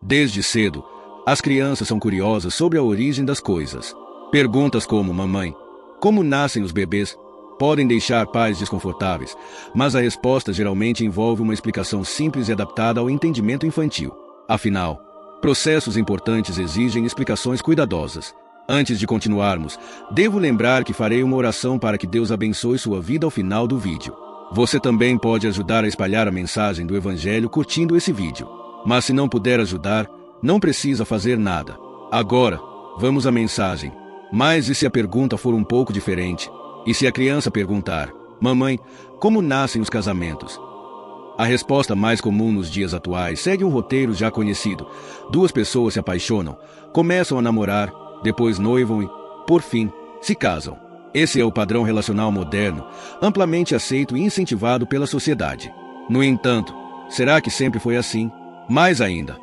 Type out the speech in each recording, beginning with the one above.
Desde cedo, as crianças são curiosas sobre a origem das coisas. Perguntas como: mamãe, como nascem os bebês? Podem deixar pais desconfortáveis, mas a resposta geralmente envolve uma explicação simples e adaptada ao entendimento infantil. Afinal, processos importantes exigem explicações cuidadosas. Antes de continuarmos, devo lembrar que farei uma oração para que Deus abençoe sua vida ao final do vídeo. Você também pode ajudar a espalhar a mensagem do Evangelho curtindo esse vídeo. Mas se não puder ajudar, não precisa fazer nada. Agora, vamos à mensagem. Mas e se a pergunta for um pouco diferente? E se a criança perguntar: mamãe, como nascem os casamentos? A resposta mais comum nos dias atuais segue um roteiro já conhecido. Duas pessoas se apaixonam, começam a namorar, depois noivam e, por fim, se casam. Esse é o padrão relacional moderno, amplamente aceito e incentivado pela sociedade. No entanto, será que sempre foi assim? Mais ainda,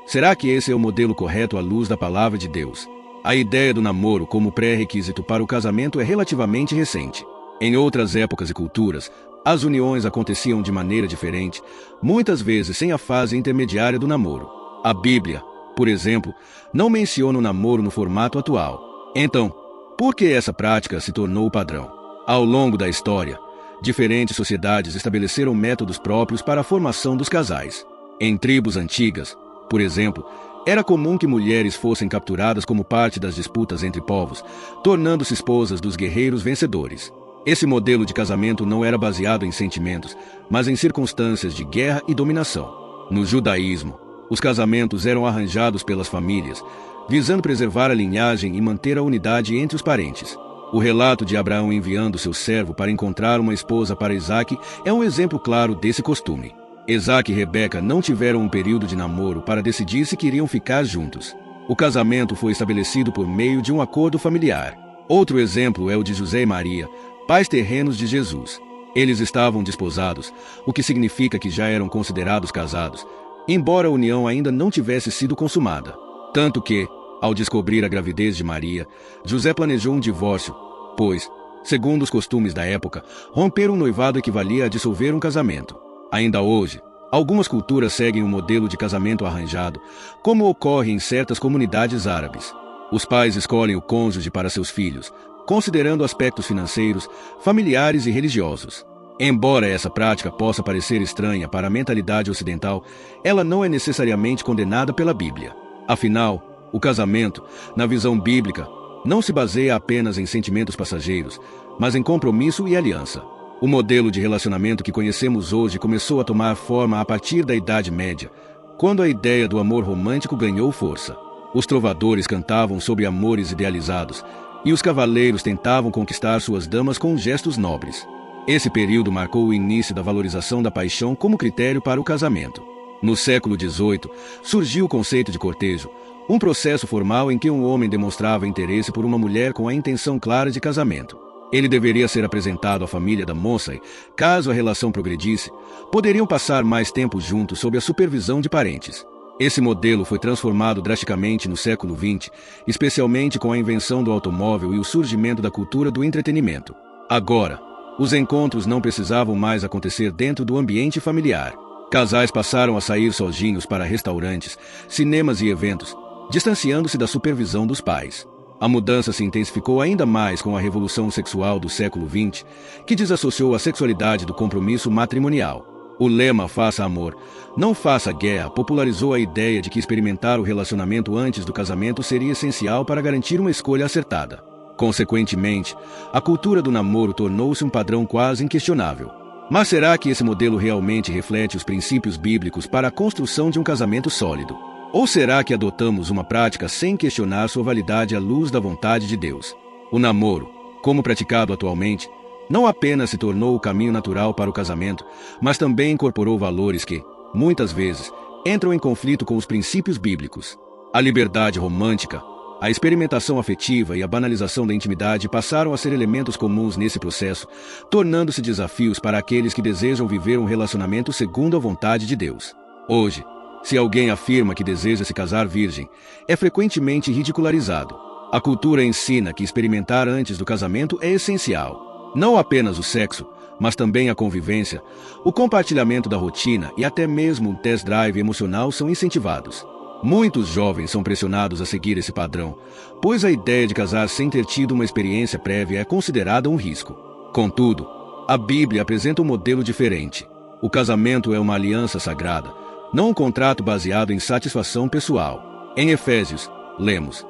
será que esse é o modelo correto à luz da palavra de Deus? A ideia do namoro como pré-requisito para o casamento é relativamente recente. Em outras épocas e culturas, as uniões aconteciam de maneira diferente, muitas vezes sem a fase intermediária do namoro. A Bíblia, por exemplo, não menciona o namoro no formato atual. Então, por que essa prática se tornou o padrão? Ao longo da história, diferentes sociedades estabeleceram métodos próprios para a formação dos casais. Em tribos antigas, por exemplo, era comum que mulheres fossem capturadas como parte das disputas entre povos, tornando-se esposas dos guerreiros vencedores. Esse modelo de casamento não era baseado em sentimentos, mas em circunstâncias de guerra e dominação. No judaísmo, os casamentos eram arranjados pelas famílias, visando preservar a linhagem e manter a unidade entre os parentes. O relato de Abraão enviando seu servo para encontrar uma esposa para Isaque é um exemplo claro desse costume. Isaque e Rebeca não tiveram um período de namoro para decidir se queriam ficar juntos. O casamento foi estabelecido por meio de um acordo familiar. Outro exemplo é o de José e Maria, pais terrenos de Jesus. Eles estavam desposados, o que significa que já eram considerados casados, embora a união ainda não tivesse sido consumada. Tanto que, ao descobrir a gravidez de Maria, José planejou um divórcio, pois, segundo os costumes da época, romper um noivado equivalia a dissolver um casamento. Ainda hoje, algumas culturas seguem um modelo de casamento arranjado, como ocorre em certas comunidades árabes. Os pais escolhem o cônjuge para seus filhos, considerando aspectos financeiros, familiares e religiosos. Embora essa prática possa parecer estranha para a mentalidade ocidental, ela não é necessariamente condenada pela Bíblia. Afinal, o casamento, na visão bíblica, não se baseia apenas em sentimentos passageiros, mas em compromisso e aliança. O modelo de relacionamento que conhecemos hoje começou a tomar forma a partir da Idade Média, quando a ideia do amor romântico ganhou força. Os trovadores cantavam sobre amores idealizados, e os cavaleiros tentavam conquistar suas damas com gestos nobres. Esse período marcou o início da valorização da paixão como critério para o casamento. No século XVIII, surgiu o conceito de cortejo, um processo formal em que um homem demonstrava interesse por uma mulher com a intenção clara de casamento. Ele deveria ser apresentado à família da moça e, caso a relação progredisse, poderiam passar mais tempo juntos sob a supervisão de parentes. Esse modelo foi transformado drasticamente no século XX, especialmente com a invenção do automóvel e o surgimento da cultura do entretenimento. Agora, os encontros não precisavam mais acontecer dentro do ambiente familiar. Casais passaram a sair sozinhos para restaurantes, cinemas e eventos, distanciando-se da supervisão dos pais. A mudança se intensificou ainda mais com a revolução sexual do século XX, que desassociou a sexualidade do compromisso matrimonial. O lema "Faça amor, não faça guerra" popularizou a ideia de que experimentar o relacionamento antes do casamento seria essencial para garantir uma escolha acertada. Consequentemente, a cultura do namoro tornou-se um padrão quase inquestionável. Mas será que esse modelo realmente reflete os princípios bíblicos para a construção de um casamento sólido? Ou será que adotamos uma prática sem questionar sua validade à luz da vontade de Deus? O namoro, como praticado atualmente, não apenas se tornou o caminho natural para o casamento, mas também incorporou valores que, muitas vezes, entram em conflito com os princípios bíblicos. A liberdade romântica, a experimentação afetiva e a banalização da intimidade passaram a ser elementos comuns nesse processo, tornando-se desafios para aqueles que desejam viver um relacionamento segundo a vontade de Deus. Hoje, se alguém afirma que deseja se casar virgem, é frequentemente ridicularizado. A cultura ensina que experimentar antes do casamento é essencial. Não apenas o sexo, mas também a convivência, o compartilhamento da rotina e até mesmo um test drive emocional são incentivados. Muitos jovens são pressionados a seguir esse padrão, pois a ideia de casar sem ter tido uma experiência prévia é considerada um risco. Contudo, a Bíblia apresenta um modelo diferente. O casamento é uma aliança sagrada, não um contrato baseado em satisfação pessoal. Em Efésios, lemos: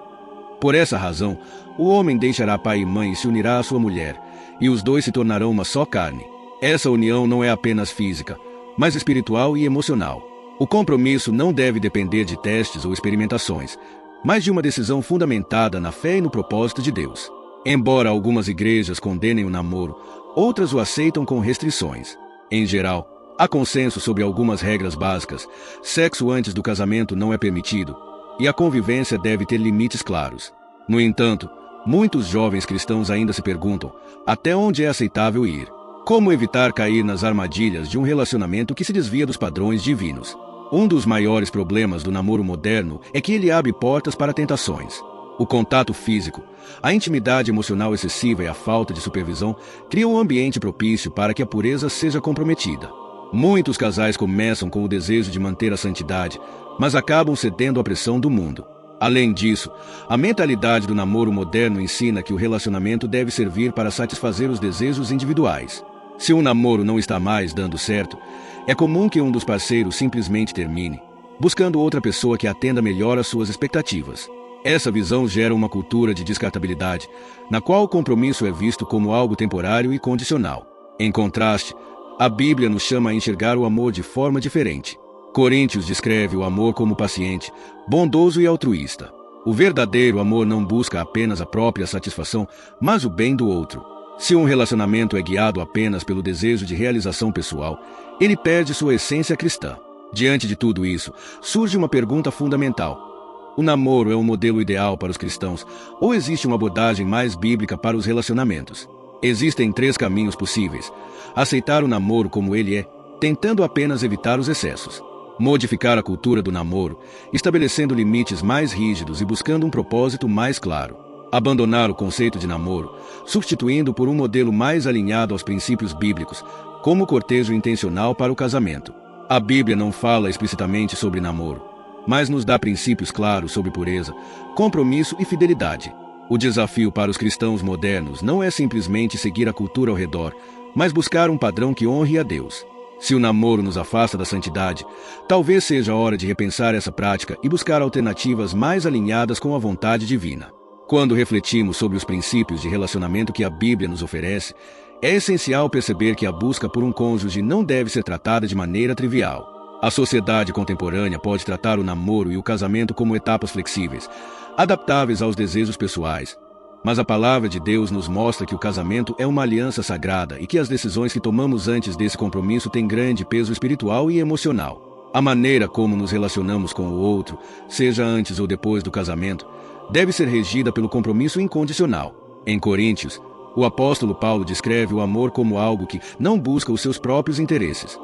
por essa razão, o homem deixará pai e mãe e se unirá à sua mulher, e os dois se tornarão uma só carne. Essa união não é apenas física, mas espiritual e emocional. O compromisso não deve depender de testes ou experimentações, mas de uma decisão fundamentada na fé e no propósito de Deus. Embora algumas igrejas condenem o namoro, outras o aceitam com restrições. Em geral, há consenso sobre algumas regras básicas. Sexo antes do casamento não é permitido, e a convivência deve ter limites claros. No entanto, muitos jovens cristãos ainda se perguntam até onde é aceitável ir. Como evitar cair nas armadilhas de um relacionamento que se desvia dos padrões divinos? Um dos maiores problemas do namoro moderno é que ele abre portas para tentações. O contato físico, a intimidade emocional excessiva e a falta de supervisão criam um ambiente propício para que a pureza seja comprometida. Muitos casais começam com o desejo de manter a santidade, mas acabam cedendo à pressão do mundo. Além disso, a mentalidade do namoro moderno ensina que o relacionamento deve servir para satisfazer os desejos individuais. Se um namoro não está mais dando certo, é comum que um dos parceiros simplesmente termine, buscando outra pessoa que atenda melhor às suas expectativas. Essa visão gera uma cultura de descartabilidade, na qual o compromisso é visto como algo temporário e condicional. Em contraste, a Bíblia nos chama a enxergar o amor de forma diferente. Coríntios descreve o amor como paciente, bondoso e altruísta. O verdadeiro amor não busca apenas a própria satisfação, mas o bem do outro. Se um relacionamento é guiado apenas pelo desejo de realização pessoal, ele perde sua essência cristã. Diante de tudo isso, surge uma pergunta fundamental: o namoro é um modelo ideal para os cristãos, ou existe uma abordagem mais bíblica para os relacionamentos? Existem 3 caminhos possíveis: aceitar o namoro como ele é, tentando apenas evitar os excessos; modificar a cultura do namoro, estabelecendo limites mais rígidos e buscando um propósito mais claro; abandonar o conceito de namoro, substituindo por um modelo mais alinhado aos princípios bíblicos, como o cortejo intencional para o casamento. A Bíblia não fala explicitamente sobre namoro, mas nos dá princípios claros sobre pureza, compromisso e fidelidade. O desafio para os cristãos modernos não é simplesmente seguir a cultura ao redor, mas buscar um padrão que honre a Deus. Se o namoro nos afasta da santidade, talvez seja a hora de repensar essa prática e buscar alternativas mais alinhadas com a vontade divina. Quando refletimos sobre os princípios de relacionamento que a Bíblia nos oferece, é essencial perceber que a busca por um cônjuge não deve ser tratada de maneira trivial. A sociedade contemporânea pode tratar o namoro e o casamento como etapas flexíveis, adaptáveis aos desejos pessoais. Mas a palavra de Deus nos mostra que o casamento é uma aliança sagrada e que as decisões que tomamos antes desse compromisso têm grande peso espiritual e emocional. A maneira como nos relacionamos com o outro, seja antes ou depois do casamento, deve ser regida pelo compromisso incondicional. Em Coríntios, o apóstolo Paulo descreve o amor como algo que não busca os seus próprios interesses.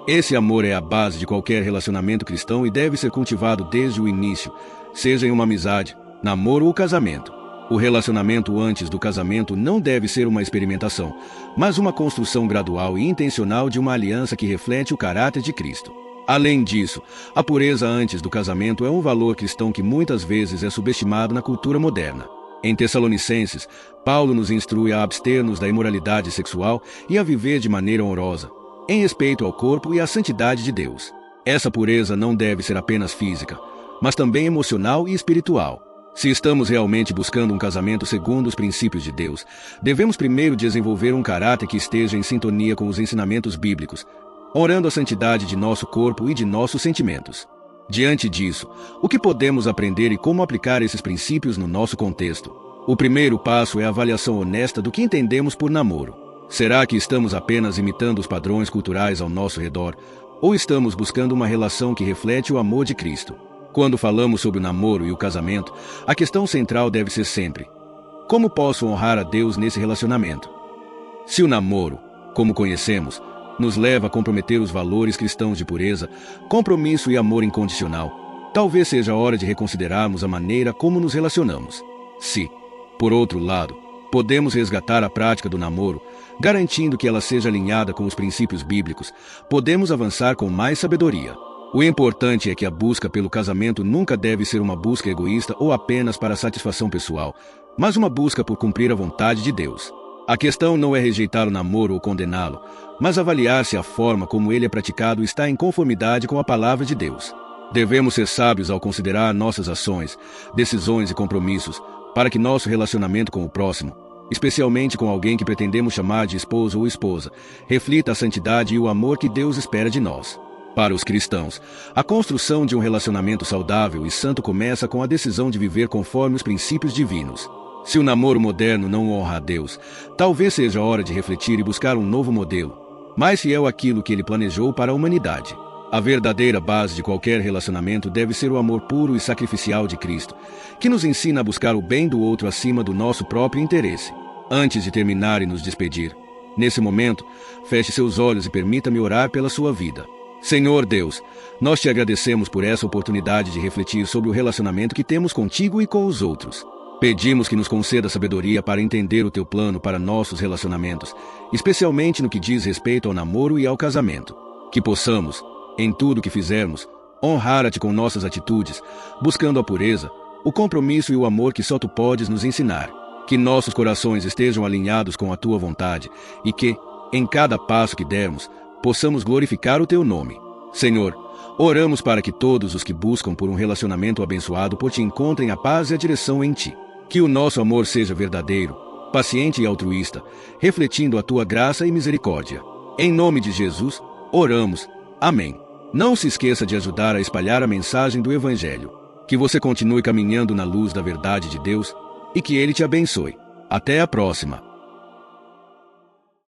Esse amor é a base de qualquer relacionamento cristão e deve ser cultivado desde o início, seja em uma amizade, namoro ou casamento. O relacionamento antes do casamento não deve ser uma experimentação, mas uma construção gradual e intencional de uma aliança que reflete o caráter de Cristo. Além disso, a pureza antes do casamento é um valor cristão que muitas vezes é subestimado na cultura moderna. Em Tessalonicenses, Paulo nos instrui a abster-nos da imoralidade sexual e a viver de maneira honrosa, em respeito ao corpo e à santidade de Deus. Essa pureza não deve ser apenas física, mas também emocional e espiritual. Se estamos realmente buscando um casamento segundo os princípios de Deus, devemos primeiro desenvolver um caráter que esteja em sintonia com os ensinamentos bíblicos, honrando a santidade de nosso corpo e de nossos sentimentos. Diante disso, o que podemos aprender e como aplicar esses princípios no nosso contexto? O primeiro passo é a avaliação honesta do que entendemos por namoro. Será que estamos apenas imitando os padrões culturais ao nosso redor, ou estamos buscando uma relação que reflete o amor de Cristo? Quando falamos sobre o namoro e o casamento, a questão central deve ser sempre: como posso honrar a Deus nesse relacionamento? Se o namoro, como conhecemos, nos leva a comprometer os valores cristãos de pureza, compromisso e amor incondicional, talvez seja a hora de reconsiderarmos a maneira como nos relacionamos. Se, por outro lado, podemos resgatar a prática do namoro, garantindo que ela seja alinhada com os princípios bíblicos, podemos avançar com mais sabedoria. O importante é que a busca pelo casamento nunca deve ser uma busca egoísta ou apenas para satisfação pessoal, mas uma busca por cumprir a vontade de Deus. A questão não é rejeitar o namoro ou condená-lo, mas avaliar se a forma como ele é praticado está em conformidade com a palavra de Deus. Devemos ser sábios ao considerar nossas ações, decisões e compromissos, para que nosso relacionamento com o próximo, especialmente com alguém que pretendemos chamar de esposo ou esposa, reflita a santidade e o amor que Deus espera de nós. Para os cristãos, a construção de um relacionamento saudável e santo começa com a decisão de viver conforme os princípios divinos. Se o namoro moderno não honra a Deus, talvez seja hora de refletir e buscar um novo modelo, mais fiel àquilo que ele planejou para a humanidade. A verdadeira base de qualquer relacionamento deve ser o amor puro e sacrificial de Cristo, que nos ensina a buscar o bem do outro acima do nosso próprio interesse. Antes de terminar e nos despedir, nesse momento, feche seus olhos e permita-me orar pela sua vida. Senhor Deus, nós te agradecemos por essa oportunidade de refletir sobre o relacionamento que temos contigo e com os outros. Pedimos que nos conceda sabedoria para entender o teu plano para nossos relacionamentos, especialmente no que diz respeito ao namoro e ao casamento. Que possamos, em tudo o que fizermos, honrar-te com nossas atitudes, buscando a pureza, o compromisso e o amor que só tu podes nos ensinar. Que nossos corações estejam alinhados com a tua vontade e que, em cada passo que dermos, possamos glorificar o teu nome. Senhor, oramos para que todos os que buscam por um relacionamento abençoado por ti encontrem a paz e a direção em ti. Que o nosso amor seja verdadeiro, paciente e altruísta, refletindo a tua graça e misericórdia. Em nome de Jesus, oramos. Amém. Não se esqueça de ajudar a espalhar a mensagem do Evangelho. Que você continue caminhando na luz da verdade de Deus e que Ele te abençoe. Até a próxima.